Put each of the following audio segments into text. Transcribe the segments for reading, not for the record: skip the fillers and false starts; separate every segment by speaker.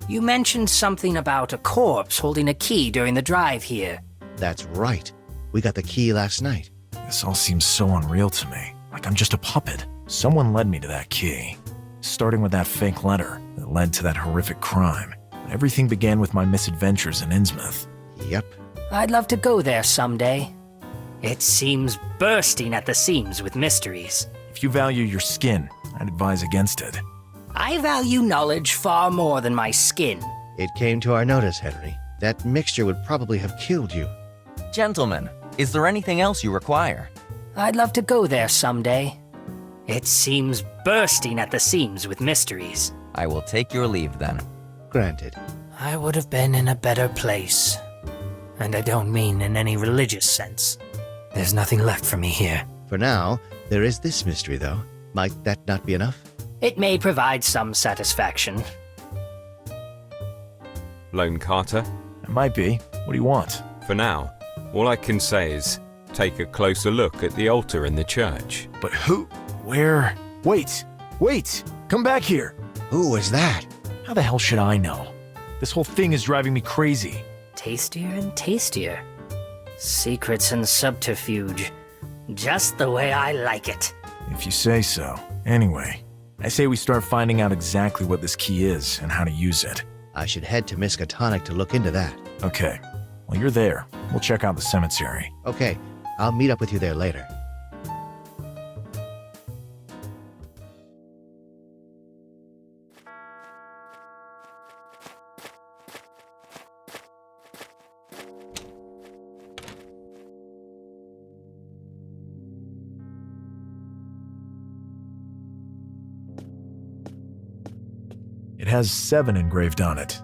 Speaker 1: You mentioned something about a corpse holding a key during the drive here.
Speaker 2: That's right. We got the key last night.
Speaker 3: This all seems so unreal to me, like I'm just a puppet. Someone led me to that key, starting with that fake letter that led to that horrific crime. Everything began with my misadventures in Innsmouth.
Speaker 2: Yep.
Speaker 1: I'd love to go there someday. It seems bursting at the seams with mysteries.
Speaker 3: If you value your skin, I'd advise against it.
Speaker 1: I value knowledge far more than my skin.
Speaker 2: It came to our notice, Henry. That mixture would probably have killed you.
Speaker 4: Gentlemen, is there anything else you require?
Speaker 1: I'd love to go there someday. It seems bursting at the seams with mysteries.
Speaker 4: I will take your leave then.
Speaker 2: Granted.
Speaker 1: I would have been in a better place. And I don't mean in any religious sense. There's nothing left for me here.
Speaker 2: For now, there is this mystery, though. Might that not be enough?
Speaker 1: It may provide some satisfaction.
Speaker 5: Lone Carter?
Speaker 3: It might be. What do you want?
Speaker 5: For now, all I can say is take a closer look at the altar in the church.
Speaker 3: But who? Where? Wait! Come back here!
Speaker 2: Who was that?
Speaker 3: How the hell should I know? This whole thing is driving me crazy.
Speaker 1: Tastier and tastier. Secrets and subterfuge. Just the way I like it.
Speaker 3: If you say so. Anyway, I say we start finding out exactly what this key is and how to use it.
Speaker 2: I should head to Miskatonic to look into that.
Speaker 3: Okay. Well, you're there. We'll check out the cemetery.
Speaker 2: Okay, I'll meet up with you there later.
Speaker 3: It has 7 engraved on it.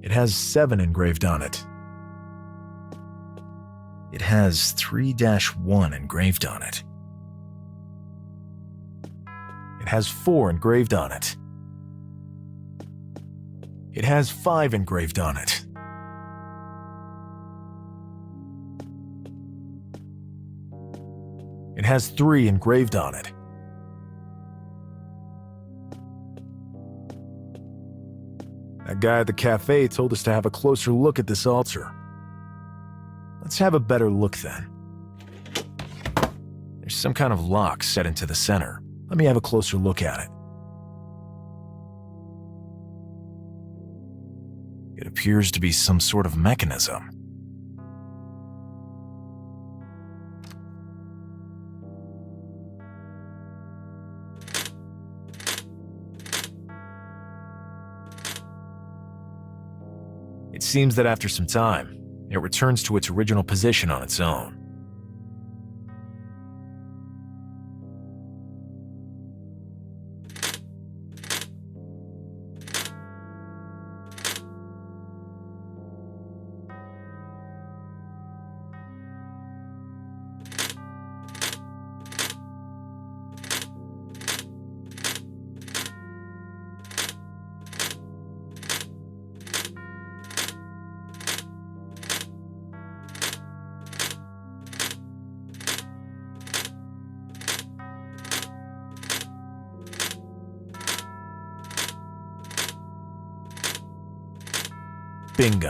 Speaker 3: It has 7 engraved on it. It has 3-1 engraved on it. It has 4 engraved on it. It has 5 engraved on it. It has 3 engraved on it. That guy at the cafe told us to have a closer look at this altar. Let's have a better look then. There's some kind of lock set into the center. Let me have a closer look at it. It appears to be some sort of mechanism. It seems that after some time, it returns to its original position on its own. Bingo.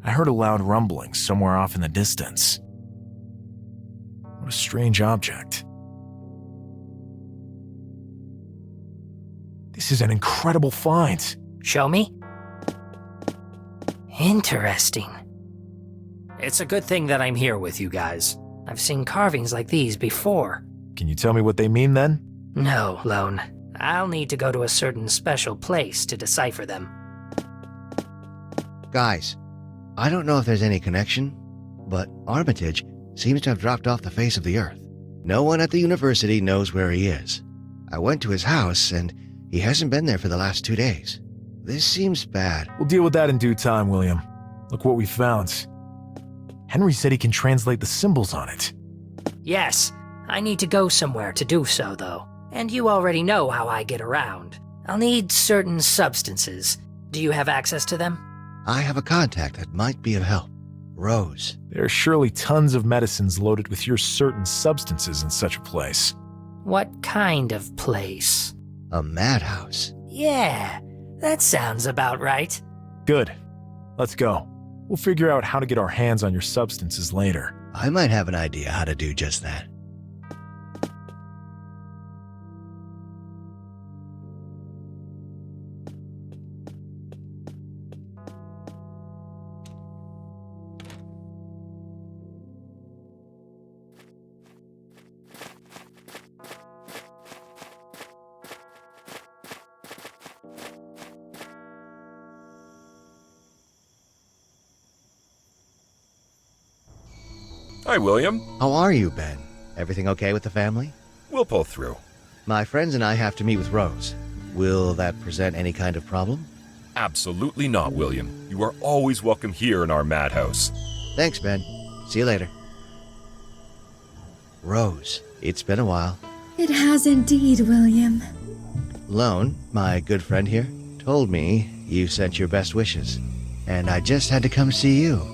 Speaker 3: I heard a loud rumbling somewhere off in the distance. What a strange object. This is an incredible find.
Speaker 1: Show me? Interesting. It's a good thing that I'm here with you guys. I've seen carvings like these before.
Speaker 3: Can you tell me what they mean then?
Speaker 1: No, Lone. I'll need to go to a certain special place to decipher them.
Speaker 2: Guys, I don't know if there's any connection, but Armitage seems to have dropped off the face of the earth. No one at the university knows where he is. I went to his house, and he hasn't been there for the last 2 days. This seems bad.
Speaker 3: We'll deal with that in due time, William. Look what we found. Henry said he can translate the symbols on it.
Speaker 1: Yes, I need to go somewhere to do so, though. And you already know how I get around. I'll need certain substances. Do you have access to them?
Speaker 2: I have a contact that might be of help. Rose.
Speaker 3: There are surely tons of medicines loaded with your certain substances in such a place.
Speaker 1: What kind of place?
Speaker 2: A madhouse.
Speaker 1: Yeah, that sounds about right.
Speaker 3: Good. Let's go. We'll figure out how to get our hands on your substances later.
Speaker 2: I might have an idea how to do just that.
Speaker 6: Hi, William.
Speaker 2: How are you, Ben? Everything okay with the family?
Speaker 6: We'll pull through.
Speaker 2: My friends and I have to meet with Rose. Will that present any kind of problem?
Speaker 6: Absolutely not, William. You are always welcome here in our madhouse.
Speaker 2: Thanks, Ben. See you later. Rose, it's been a while.
Speaker 7: It has indeed, William.
Speaker 2: Lone, my good friend here, told me you sent your best wishes, and I just had to come see you.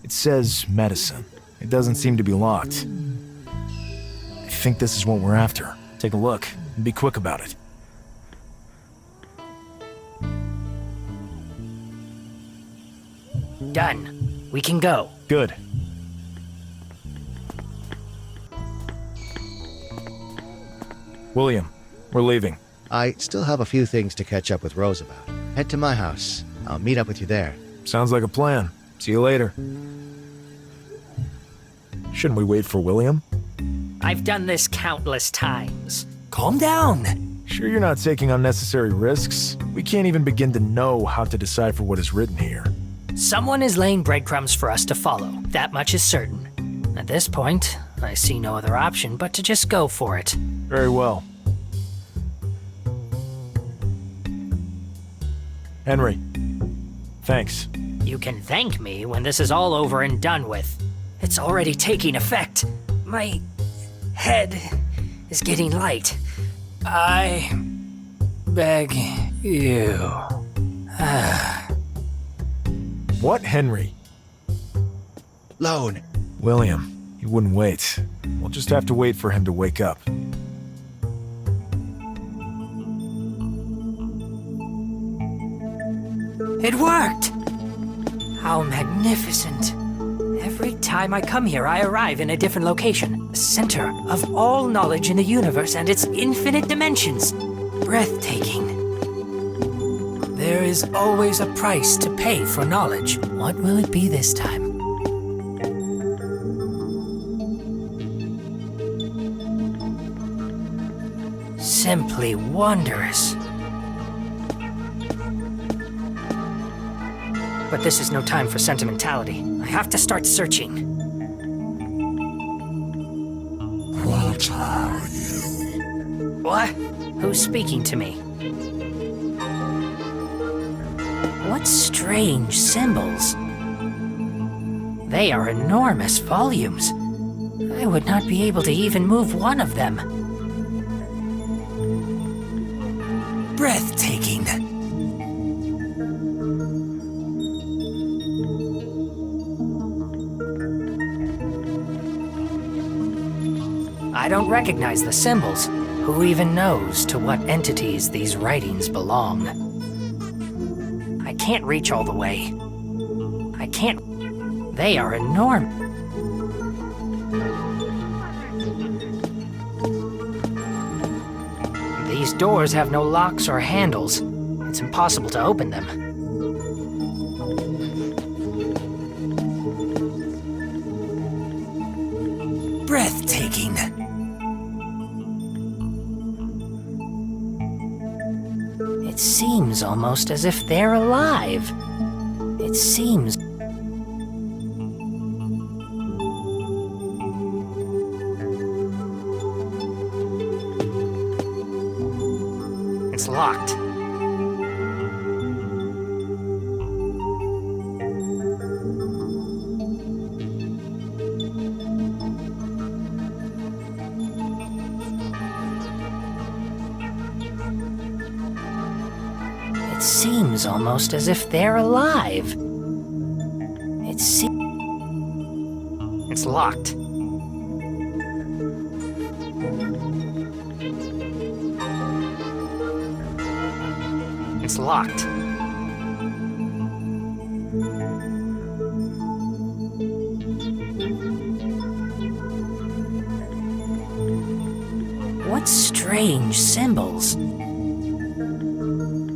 Speaker 3: It says medicine. It doesn't seem to be locked. I think this is what we're after. Take a look and be quick about it.
Speaker 1: Done. We can go.
Speaker 3: Good. William, we're leaving.
Speaker 2: I still have a few things to catch up with Rose about. Head to my house. I'll meet up with you there.
Speaker 3: Sounds like a plan. See you later. Shouldn't we wait for William?
Speaker 1: I've done this countless times. Calm down.
Speaker 3: Sure you're not taking unnecessary risks? We can't even begin to know how to decipher what is written here.
Speaker 1: Someone is laying breadcrumbs for us to follow. That much is certain. At this point, I see no other option but to just go for it.
Speaker 3: Very well. Henry, thanks.
Speaker 1: You can thank me when this is all over and done with. It's already taking effect. My head is getting light. I beg you.
Speaker 3: What, Henry?
Speaker 2: Lone.
Speaker 3: William, he wouldn't wait. We'll just have to wait for him to wake up.
Speaker 1: It worked! How magnificent. Every time I come here, I arrive in a different location. The center of all knowledge in the universe and its infinite dimensions. Breathtaking. There is always a price to pay for knowledge. What will it be this time? Simply wondrous. But this is no time for sentimentality. I have to start searching.
Speaker 8: What are you?
Speaker 1: What? Who's speaking to me? What strange symbols. They are enormous volumes. I would not be able to even move one of them. Breathtaking. I don't recognize the symbols. Who even knows to what entities these writings belong? I can't reach all the way. I can't. They are enormous. These doors have no locks or handles. It's impossible to open them. Breathtaking. It seems almost as if they're alive. It seems... It's locked. seems almost as if they're alive. It's locked. It's locked. What strange symbols?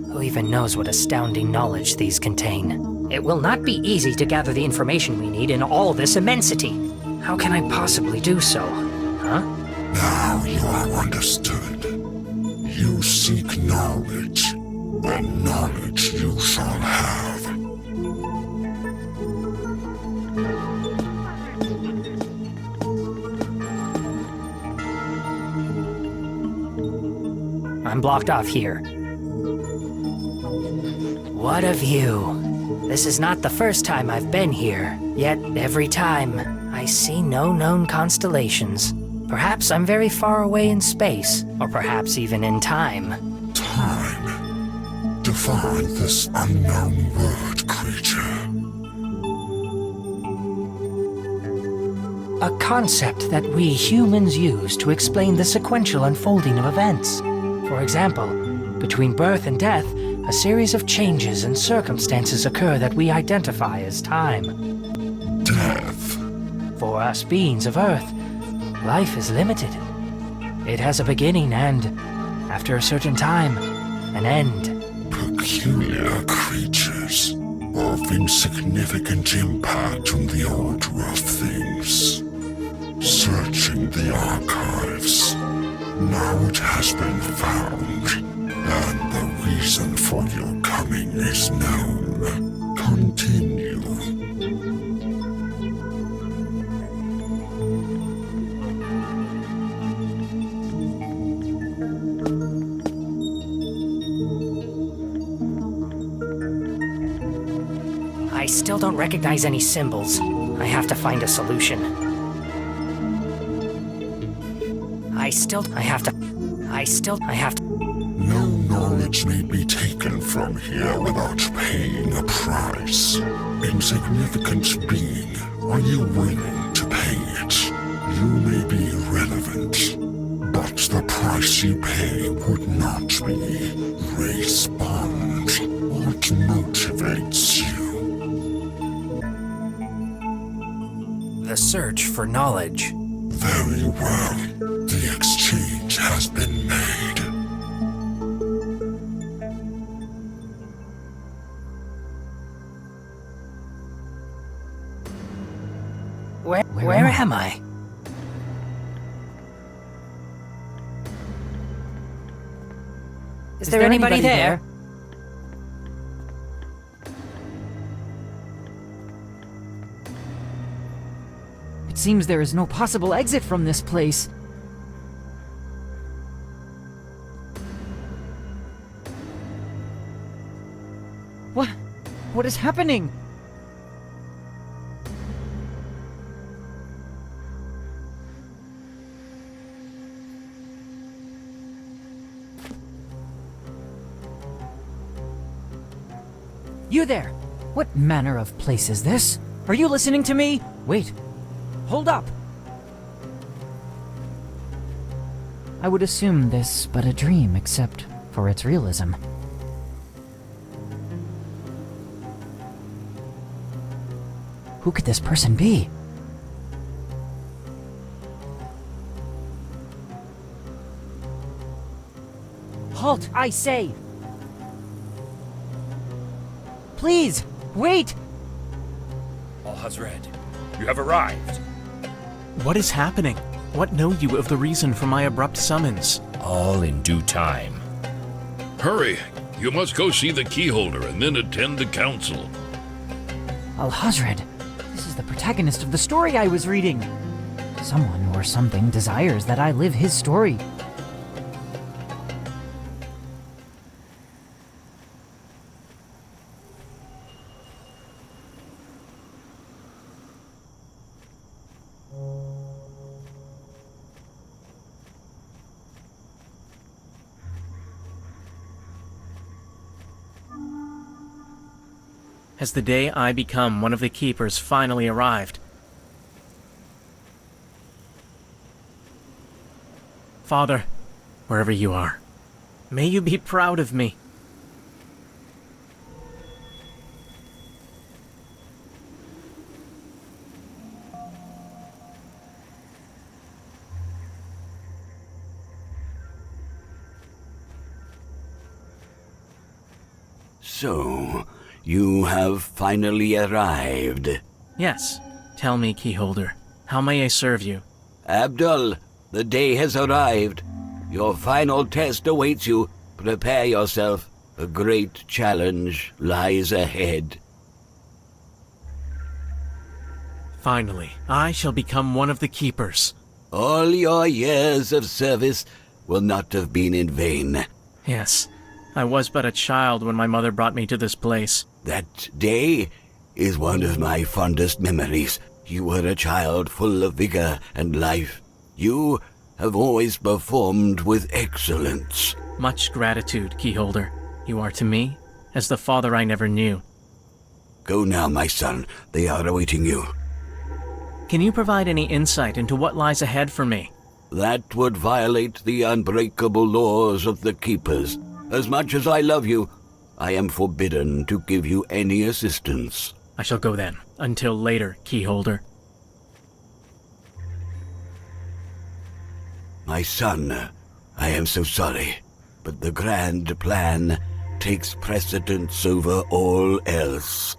Speaker 1: Who even knows what astounding knowledge these contain? It will not be easy to gather the information we need in all this immensity. How can I possibly do so? Huh?
Speaker 8: Now you are understood. You seek knowledge, and knowledge you shall have.
Speaker 1: I'm blocked off here. What a view. This is not the first time I've been here, yet every time I see no known constellations. Perhaps I'm very far away in space, or perhaps even in time.
Speaker 8: Time. Define this unknown word, creature.
Speaker 1: A concept that we humans use to explain the sequential unfolding of events. For example, between birth and death, a series of changes and circumstances occur that we identify as time.
Speaker 8: Death.
Speaker 1: For us beings of Earth, life is limited. It has a beginning and, after a certain time, an end.
Speaker 8: Peculiar creatures of insignificant impact on the order of things. Searching the archives. Now it has been found, and the reason for your coming is known. Continue.
Speaker 1: I still don't recognize any symbols. I have to find a solution. I have to.
Speaker 8: No knowledge may be taken from here without paying a price. Insignificant being, are you willing to pay it? You may be irrelevant, but the price you pay would not be race bond. What motivates you?
Speaker 3: The search for knowledge.
Speaker 8: Very well. The exchange has been made.
Speaker 1: Where am I? Is there anybody there?
Speaker 9: It seems there is no possible exit from this place. What is happening? You there! What manner of place is this? Are you listening to me? Wait. Hold up! I would assume this but a dream, except for its realism. Who could this person be? Halt, I say! Please, wait!
Speaker 6: Al-Hazred, you have arrived.
Speaker 3: What is happening? What know you of the reason for my abrupt summons?
Speaker 6: All in due time.
Speaker 10: Hurry! You must go see the keyholder and then attend the council.
Speaker 9: Al-Hazred, this is the protagonist of the story I was reading. Someone or something desires that I live his story.
Speaker 11: has the day I become one of the keepers finally arrived. Father, wherever you are, may you be proud of me.
Speaker 12: So, you have finally arrived.
Speaker 11: Yes. Tell me, Keyholder, how may I serve you?
Speaker 12: Abdul, the day has arrived. Your final test awaits you. Prepare yourself. A great challenge lies ahead.
Speaker 11: Finally, I shall become one of the keepers.
Speaker 12: All your years of service will not have been in vain.
Speaker 11: Yes. I was but a child when my mother brought me to this place.
Speaker 12: That day is one of my fondest memories. You were a child full of vigor and life. You have always performed with excellence.
Speaker 11: Much gratitude, Keyholder. You are to me as the father I never knew.
Speaker 12: Go now, my son. They are awaiting you.
Speaker 11: Can you provide any insight into what lies ahead for me?
Speaker 12: That would violate the unbreakable laws of the Keepers. As much as I love you, I am forbidden to give you any assistance.
Speaker 11: I shall go then. Until later, Keyholder.
Speaker 12: My son, I am so sorry, but the grand plan takes precedence over all else.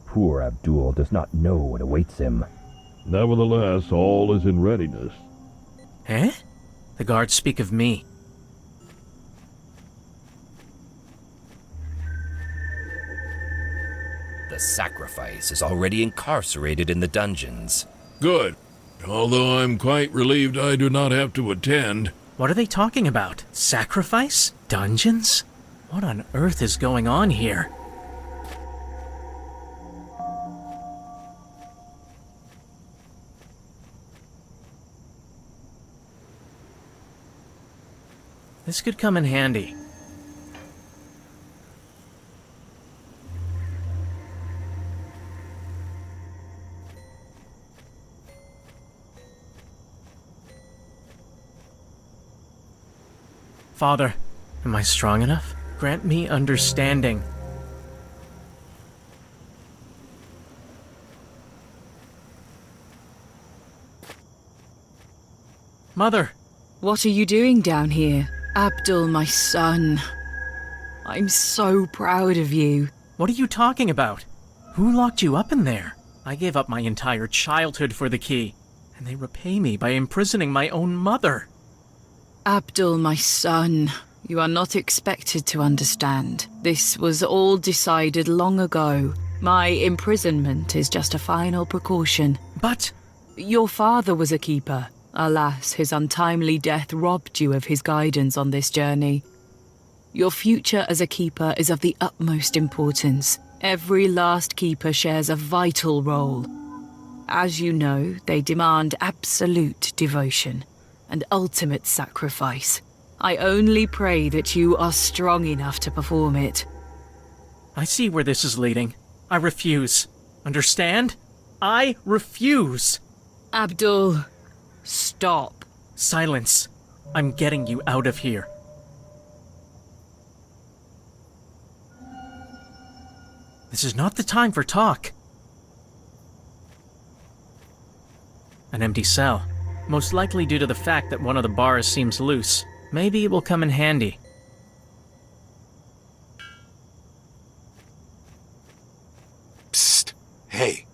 Speaker 13: Poor Abdul does not know what awaits him.
Speaker 10: Nevertheless, all is in readiness.
Speaker 11: Eh? The guards speak of me.
Speaker 14: The sacrifice is already incarcerated in the dungeons.
Speaker 10: Good. Although I'm quite relieved I do not have to attend.
Speaker 11: What are they talking about? Sacrifice? Dungeons? What on earth is going on here? This could come in handy. Father, am I strong enough? Grant me understanding. Mother!
Speaker 15: What are you doing down here? Abdul, my son. I'm so proud of you.
Speaker 11: What are you talking about? Who locked you up in there? I gave up my entire childhood for the key, and they repay me by imprisoning my own mother.
Speaker 15: Abdul, my son, you are not expected to understand. This was all decided long ago. My imprisonment is just a final precaution.
Speaker 11: But...
Speaker 15: Your father was a keeper. Alas, his untimely death robbed you of his guidance on this journey. Your future as a keeper is of the utmost importance. Every last keeper shares a vital role. As you know, they demand absolute devotion and ultimate sacrifice. I only pray that you are strong enough to perform it.
Speaker 11: I see where this is leading. I refuse. Understand? I refuse!
Speaker 15: Abdul, stop.
Speaker 11: Silence. I'm getting you out of here. This is not the time for talk. An empty cell. Most likely due to the fact that one of the bars seems loose. Maybe it will come in handy.
Speaker 16: Psst. Hey.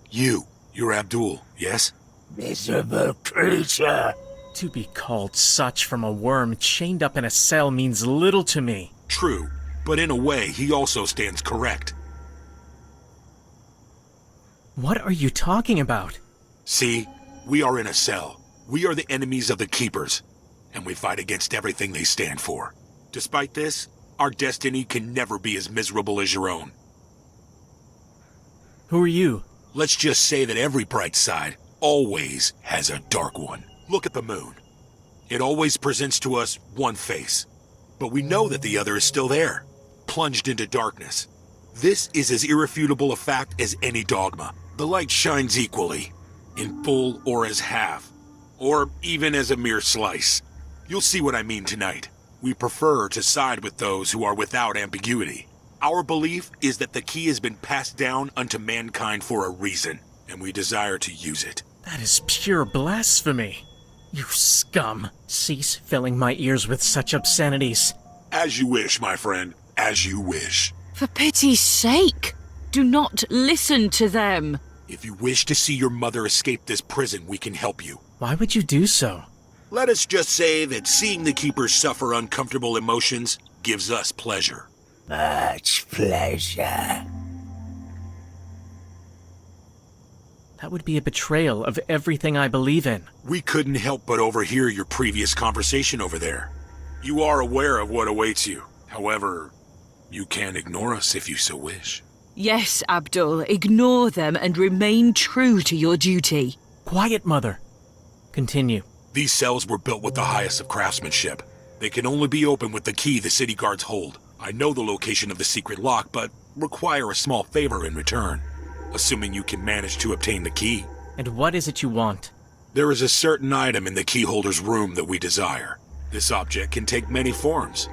Speaker 16: You're Abdul, yes?
Speaker 12: Miserable creature.
Speaker 11: To be called such from a worm chained up in a cell means little to me.
Speaker 16: True, but in a way, he also stands correct.
Speaker 11: What are you talking about?
Speaker 16: See, we are in a cell. We are the enemies of the Keepers, and we fight against everything they stand for. Despite this, our destiny can never be as miserable as your own.
Speaker 11: Who are you?
Speaker 16: Let's just say that every bright side always has a dark one. Look at the moon. It always presents to us one face. but we know that the other is still there, plunged into darkness. This is as irrefutable a fact as any dogma. The light shines equally, in full or as half, or even as a mere slice. You'll see what I mean tonight. We prefer to side with those who are without ambiguity. Our belief is that the key has been passed down unto mankind for a reason, and we desire to use it.
Speaker 11: That is pure blasphemy. You scum. Cease filling my ears with such obscenities.
Speaker 16: As you wish, my friend, as you wish.
Speaker 15: For pity's sake, do not listen to them.
Speaker 16: If you wish to see your mother escape this prison, we can help you.
Speaker 11: Why would you do so?
Speaker 16: Let us just say that seeing the Keepers suffer uncomfortable emotions gives us pleasure.
Speaker 12: Much pleasure.
Speaker 11: That would be a betrayal of everything I believe in.
Speaker 16: We couldn't help but overhear your previous conversation over there. You are aware of what awaits you. However, you can ignore us if you so wish.
Speaker 15: Yes, Abdul, ignore them and remain true to your duty.
Speaker 11: Quiet, Mother. Continue.
Speaker 16: These cells were built with the highest of craftsmanship. They can only be opened with the key the city guards hold. I know the location of the secret lock, but require a small favor in return, assuming you can manage to obtain the key.
Speaker 11: And what is it you want?
Speaker 16: There is a certain item in the keyholder's room that we desire. This object can take many forms.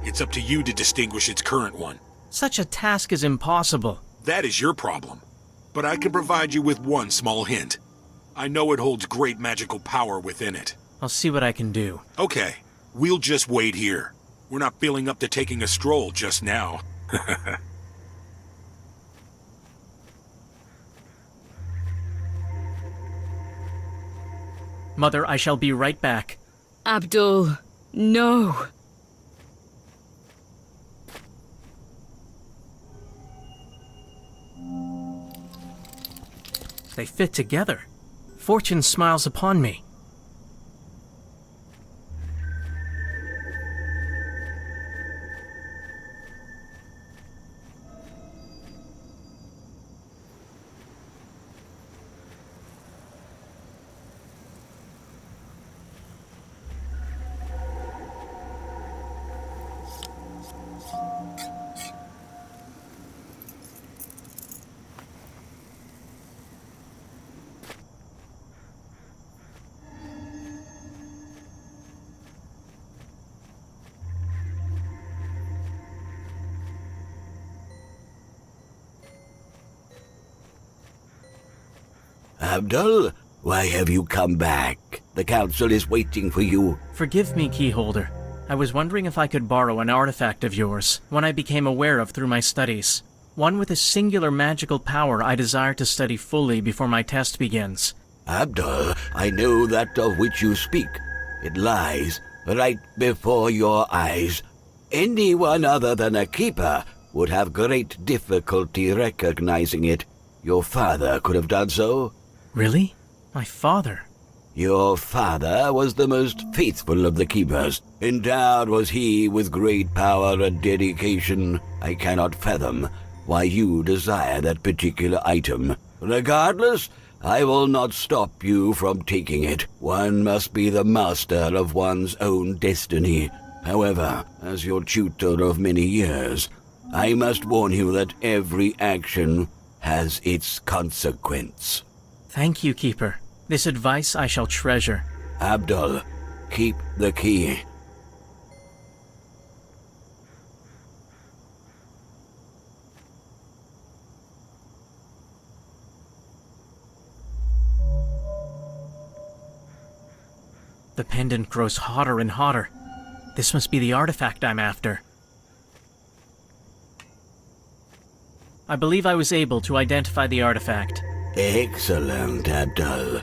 Speaker 16: It's up to you to distinguish its current one.
Speaker 11: Such a task is impossible.
Speaker 16: That is your problem. But I can provide you with one small hint. I know it holds great magical power within it.
Speaker 11: I'll see what I can do.
Speaker 16: Okay, we'll just wait here. We're not feeling up to taking a stroll just now.
Speaker 11: Mother, I shall be right back.
Speaker 15: Abdul, no.
Speaker 11: They fit together. Fortune smiles upon me.
Speaker 12: Abdul, why have you come back? The council is waiting for you.
Speaker 11: Forgive me, Keyholder. I was wondering if I could borrow an artifact of yours, one I became aware of through my studies. One with a singular magical power I desire to study fully before my test begins.
Speaker 12: Abdul, I know that of which you speak. It lies right before your eyes. Anyone other than a keeper would have great difficulty recognizing it. Your father could have done so.
Speaker 11: Really? My father?
Speaker 12: Your father was the most faithful of the keepers. Endowed was he with great power and dedication. I cannot fathom why you desire that particular item. Regardless, I will not stop you from taking it. One must be the master of one's own destiny. However, as your tutor of many years, I must warn you that every action has its consequence.
Speaker 11: Thank you, Keeper. This advice I shall treasure.
Speaker 12: Abdul, keep the key.
Speaker 11: The pendant grows hotter and hotter. This must be the artifact I'm after. I believe I was able to identify the artifact.
Speaker 12: Excellent, Abdul.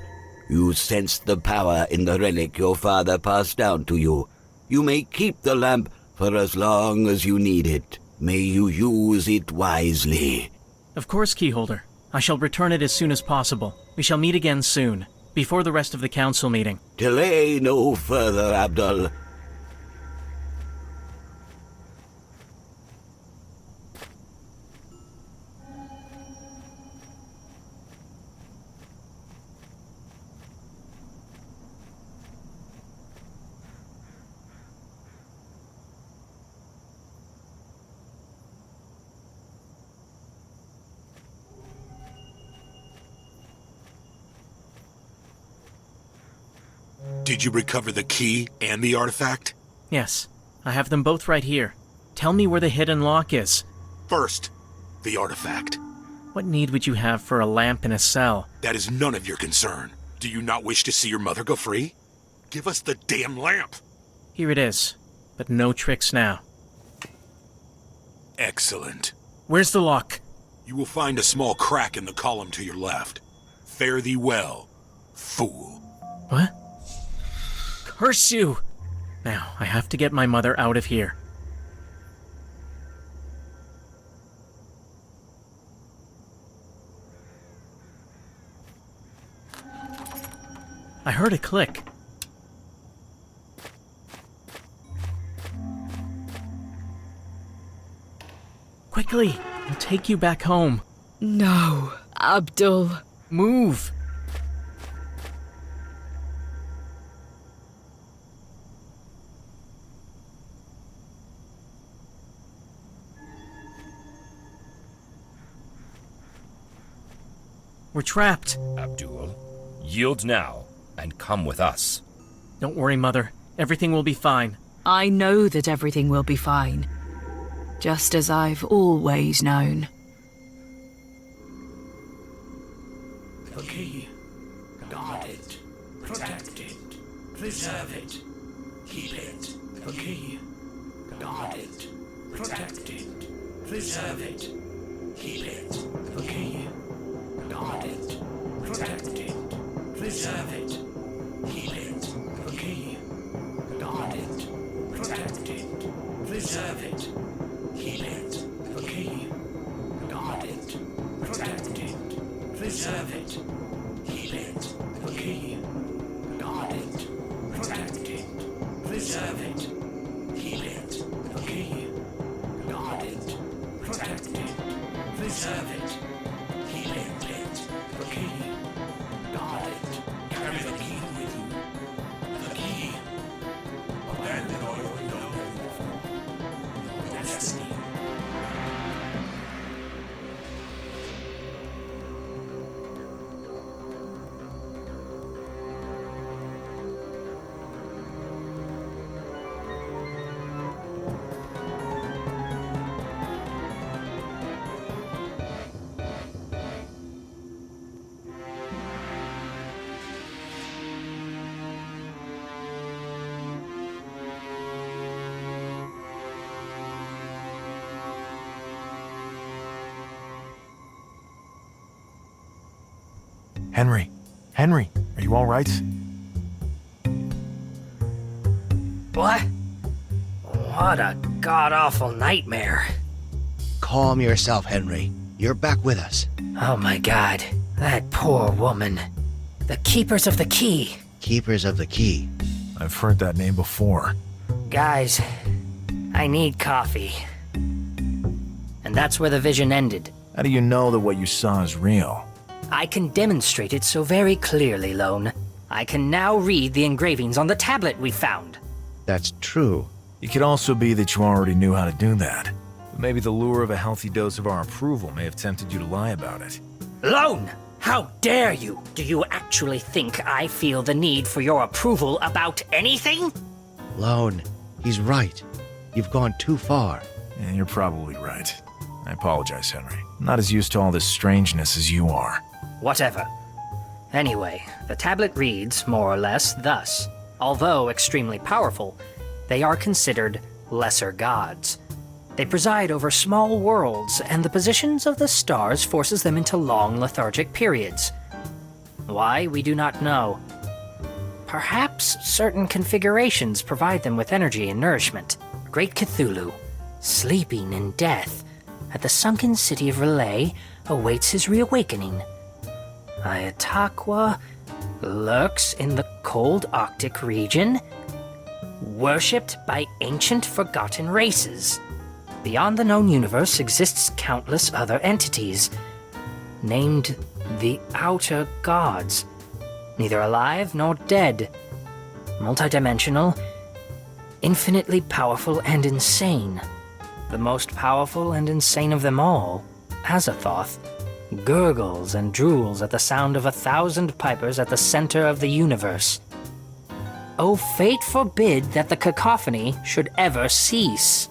Speaker 12: You sensed the power in the relic your father passed down to you. You may keep the lamp for as long as you need it. May you use it wisely.
Speaker 11: Of course, Keyholder. I shall return it as soon as possible. We shall meet again soon, before the rest of the council meeting.
Speaker 12: Delay no further, Abdul.
Speaker 16: Did you recover the key and the artifact?
Speaker 11: Yes, I have them both right here. Tell me where the hidden lock is.
Speaker 16: First, the artifact.
Speaker 11: What need would you have for a lamp in a cell?
Speaker 16: That is none of your concern. Do you not wish to see your mother go free? Give us the damn lamp!
Speaker 11: Here it is, but no tricks now.
Speaker 16: Excellent.
Speaker 11: Where's the lock?
Speaker 16: You will find a small crack in the column to your left. Fare thee well, fool.
Speaker 11: What? Curse you! Now, I have to get my mother out of here. I heard a click. Quickly! I'll take you back home.
Speaker 15: No, Abdul.
Speaker 11: Move! We're trapped.
Speaker 14: Abdul, yield now and come with us.
Speaker 11: Don't worry, Mother. Everything will be fine.
Speaker 15: I know that everything will be fine. Just as I've always known.
Speaker 17: The key. Guard it. Protect it. Preserve it. Keep it. The key. Guard it. Protect it. Preserve it. Keep it. The key. Guard it. Protect it. Preserve it. Keep it. The key. Guard it. Protect it. Preserve it. Keep it. The key. Guard it. Protect it. Preserve it. Keep it. The key. Guard it. Protect it. Preserve it. Keep it. The key. Guard it. Protect it. Preserve it. Keep it. The key. Guard it. Carry the key with you. The key. Abandon all your your destiny.
Speaker 3: Henry, are you all right?
Speaker 1: What? What a god-awful nightmare.
Speaker 2: Calm yourself, Henry. You're back with us.
Speaker 1: Oh my god, that poor woman. The Keepers of the Key.
Speaker 2: Keepers of the Key.
Speaker 3: I've heard that name before.
Speaker 1: Guys, I need coffee. And that's where the vision ended.
Speaker 3: How do you know that what you saw is real?
Speaker 1: I can demonstrate it so very clearly, Lone. I can now read the engravings on the tablet we found.
Speaker 2: That's true.
Speaker 3: It could also be that you already knew how to do that. But maybe the lure of a healthy dose of our approval may have tempted you to lie about it.
Speaker 1: Lone! How dare you! Do you actually think I feel the need for your approval about anything?
Speaker 2: Lone, he's right. You've gone too far.
Speaker 3: Yeah, you're probably right. I apologize, Henry. I'm not as used to all this strangeness as you are.
Speaker 1: Whatever. Anyway, the tablet reads, more or less, thus. Although extremely powerful, they are considered lesser gods. They preside over small worlds, and the positions of the stars forces them into long lethargic periods. Why, we do not know. Perhaps certain configurations provide them with energy and nourishment. Great Cthulhu, sleeping in death, at the sunken city of Relay, awaits his reawakening. Ayataqua lurks in the cold Arctic region, worshipped by ancient forgotten races. Beyond the known universe exists countless other entities, named the Outer Gods, neither alive nor dead, multidimensional, infinitely powerful and insane. The most powerful and insane of them all, Azathoth, gurgles and drools at the sound of 1,000 pipers at the center of the universe. Oh, fate forbid that the cacophony should ever cease.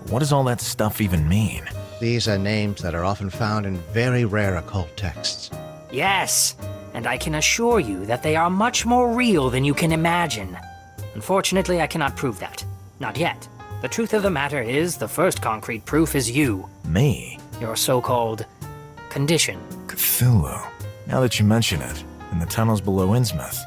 Speaker 3: What does all that stuff even mean?
Speaker 2: These are names that are often found in very rare occult texts.
Speaker 1: Yes, and I can assure you that they are much more real than you can imagine. Unfortunately, I cannot prove that. Not yet. The truth of the matter is, the first concrete proof is you.
Speaker 3: Me?
Speaker 1: Your so-called condition.
Speaker 3: Cthulhu. Now that you mention it, in the tunnels below Innsmouth,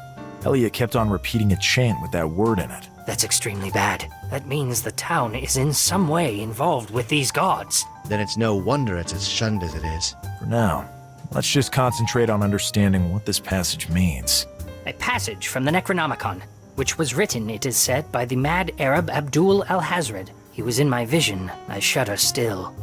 Speaker 3: Elliot kept on repeating a chant with that word in it.
Speaker 1: That's extremely bad. That means the town is in some way involved with these gods.
Speaker 2: Then it's no wonder it's as shunned as it is.
Speaker 3: For now, let's just concentrate on understanding what this passage means.
Speaker 1: A passage from the Necronomicon, which was written, it is said, by the mad Arab Abdul al-Hazred. He was in my vision. I shudder still.